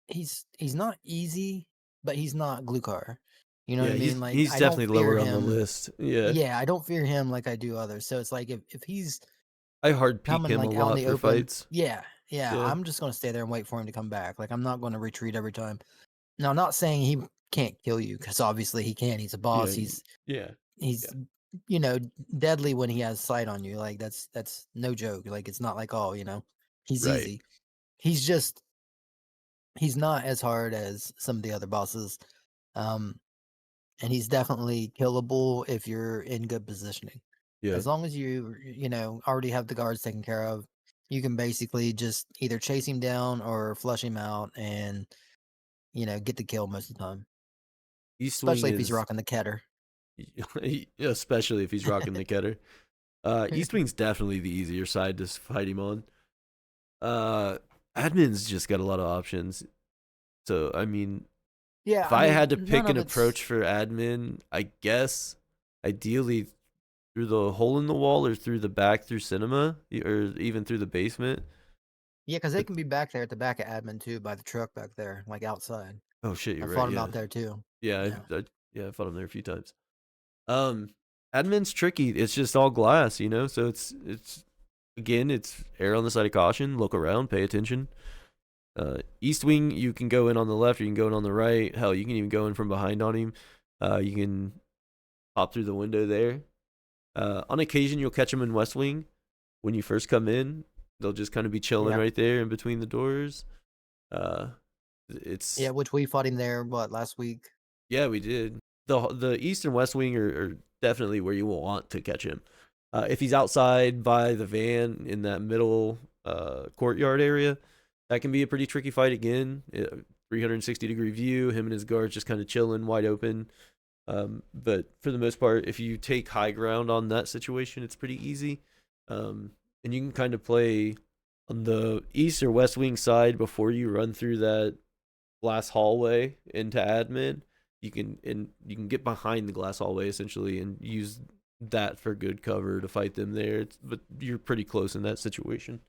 he's not easy, but he's not Glukhar. You know what Yeah, I mean? Like he's I don't definitely fear lower on the him. list. Yeah. Yeah, I don't fear him like I do others. So it's like if he's I hard peek coming him a like out in lot the for open, fights. yeah, yeah, Yeah. I'm just gonna stay there and wait for him to come back. Like I'm not gonna retreat every time. Now, I'm not saying he can't kill you because obviously he can. He's a boss. Yeah. He's Yeah. he's Yeah. you know deadly when he has sight on you. Like that's no joke. Like it's not like he's Right. easy. He's just he's not as hard as some of the other bosses. Um, and he's definitely killable if you're in good positioning. Yeah. As long as already have the guards taken care of, you can basically just either chase him down or flush him out and get the kill most of the time. East Wing Especially if he's is rocking the Keter. especially if he's rocking the Keter. East Wing's definitely the easier side to fight him on. Uh, Admin's just got a lot of options. So I mean, Yeah, if I I mean, had to none pick an of it's approach for admin, I guess ideally through the hole in the wall or through the back through cinema or even through the basement. yeah, because they But can be back there at the back of admin too, by the truck back there, like outside. oh shit, I you're right. fought him Yeah, out there too. yeah, Yeah, I fought him there a few times. Um, admin's tricky. It's just all glass, So it's again, it's err on the side of caution. Look around, pay attention. East Wing, you can go in on the left, or you can go in on the right. Hell, you can even go in from behind on him. You can pop through the window there. On occasion, you'll catch them in West Wing when you first come in. They'll just kind of be chilling yeah, right there in between the doors. Uh, it's yeah. Which we fought him there. What last week? Yeah, we did. The East and West Wing are definitely where you will want to catch him. If he's outside by the van in that middle courtyard area, that can be a pretty tricky fight again. 360-degree view, him and his guards just kind of chilling, wide open. But for the most part, if you take high ground on that situation, it's pretty easy. And you can kind of play on the East or West Wing side before you run through that glass hallway into admin. You can get behind the glass hallway essentially and use that for good cover to fight them there. But you're pretty close in that situation.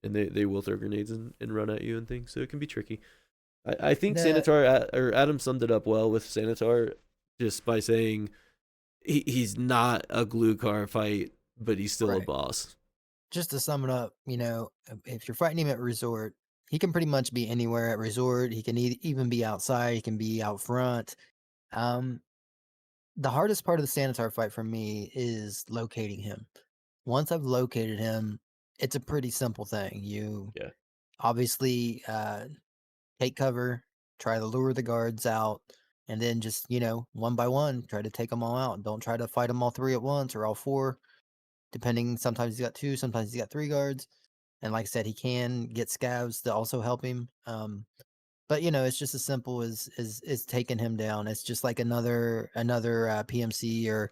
And they will throw grenades and run at you and things, so it can be tricky. I think The Sanitar or Adam summed it up well with Sanitar just by saying he's not a glue car fight, but he's still a right. boss. Just to sum it up, if you're fighting him at resort, he can pretty much be anywhere at resort. He can even be outside. He can be out front. Um, the hardest part of the Sanitar fight for me is locating him. Once I've located him, it's a pretty simple thing. You Yeah, obviously take cover, try to lure the guards out, and then just, one by one, try to take them all out. Don't try to fight them all three at once or all four, depending. Sometimes he's got two, sometimes he's got three guards. And like I said, he can get scavs to also help him. But it's just as simple as taking him down. It's just like another PMC or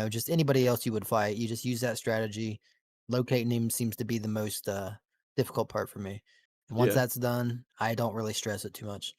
just anybody else you would fight. You just use that strategy. Locating him seems to be the most difficult part for me. And once yeah. that's done, I don't really stress it too much.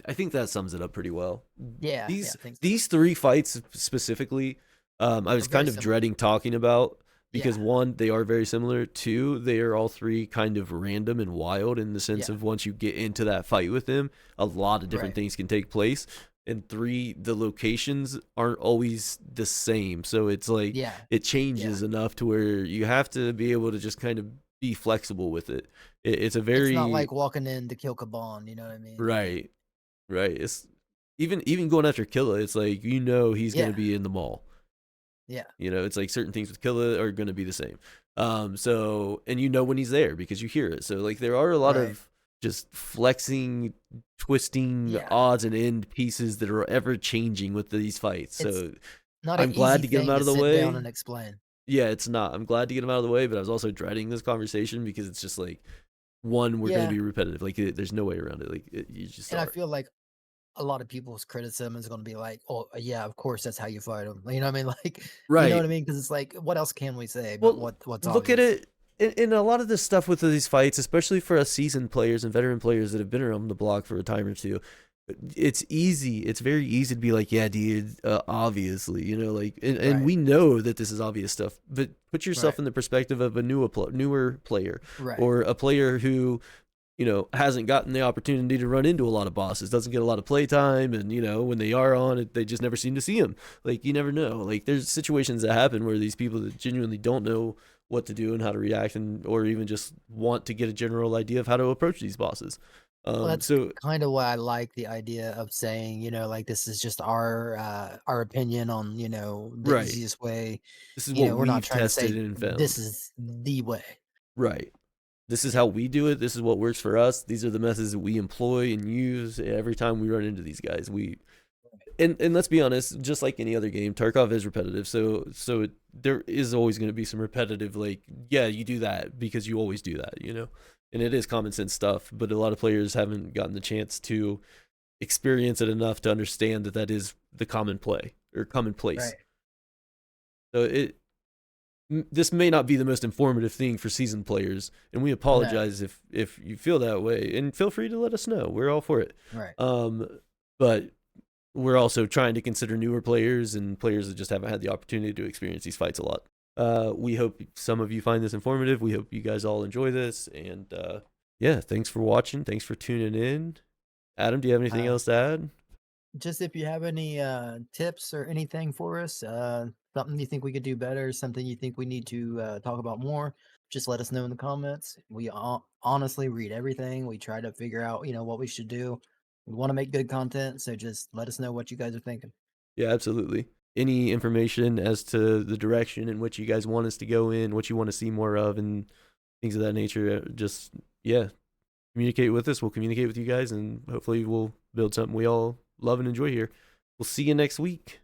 I think that sums it up pretty well. Yeah, yeah, These I think so. these three fights specifically, I Are was very kind of similar. dreading talking about because Yeah, one, they are very similar. Two, they are all three kind of random and wild in the sense yeah, of once you get into that fight with them, a lot of different right. things can take place. And three, the locations aren't always the same, so it's like Yeah, it yeah, changes enough to where you have to be able to just kind of be flexible with it. It's a It's not very like walking in to kill Kaban, you know what I mean? Like, right, right. It's even going after Killa. It's like he's gonna yeah, be in the mall. yeah, It's like certain things with Killa are gonna be the same. So and when he's there because you hear it. So like there are a lot right, of just flexing, twisting yeah. odds and end pieces that are ever changing with these fights. It's So not an I'm glad easy to get them thing out to of the sit down way. and explain. Yeah, it's not. I'm glad to get them out of the way, but I was also dreading this conversation because it's just like one, we're gonna Yeah, be repetitive. Like there's no way around it. Like you just and I are. feel like a lot of people's criticism is going to be like, "Oh, yeah, of course that's how you fight them." You know what I mean? Like, you know what Right. I mean? Because it's like, what else can we say? But Well, what's look at obvious, it in a lot of this stuff with these fights, especially for us seasoned players and veteran players that have been around the block for a time or two. It's easy. It's very easy to be like, yeah, dude, obviously, like, and right? we know that this is obvious stuff, but put yourself Right, in the perspective of a newer player right, or a player who hasn't gotten the opportunity to run into a lot of bosses, doesn't get a lot of play time, and when they are on it, they just never seem to see him. Like you never know. Like there's situations that happen where these people that genuinely don't know what to do and how to react, and or even just want to get a general idea of how to approach these bosses. Well, that's So kind of why I like the idea of saying, like this is just our opinion on, the right, easiest way. this is what We're not we've trying to tested say and this found. is the way. Right. This is Yeah. how we do it. This is what works for us. These are the methods that we employ and use every time we run into these guys. And let's be honest, just like any other game, Tarkov is repetitive. So there is always going to be some repetitive, like, yeah, you do that because you always do that. And it is common sense stuff, but a lot of players haven't gotten the chance to experience it enough to understand that that is the common play or commonplace. Right. So this may not be the most informative thing for seasoned players, and we No. apologize if you feel that way. And feel free to let us know. We're all for it. Right. But we're also trying to consider newer players and players that just haven't had the opportunity to experience these fights a lot. We hope some of you find this informative. We hope you guys all enjoy this. And yeah, thanks for watching. Thanks for tuning in. Adam, do you have anything Uh, else to add? just if you have any tips or anything for us, something you think we could do better, something you think we need to talk about more, just let us know in the comments. We honestly read everything. We try to figure out, what we should do. We want to make good content, so just let us know what you guys are thinking. Yeah, absolutely. Any information as to the direction in which you guys want us to go in, what you want to see more of, and things of that nature, just, yeah, communicate with us. We'll communicate with you guys, and hopefully we'll build something we all love and enjoy here. We'll see you next week.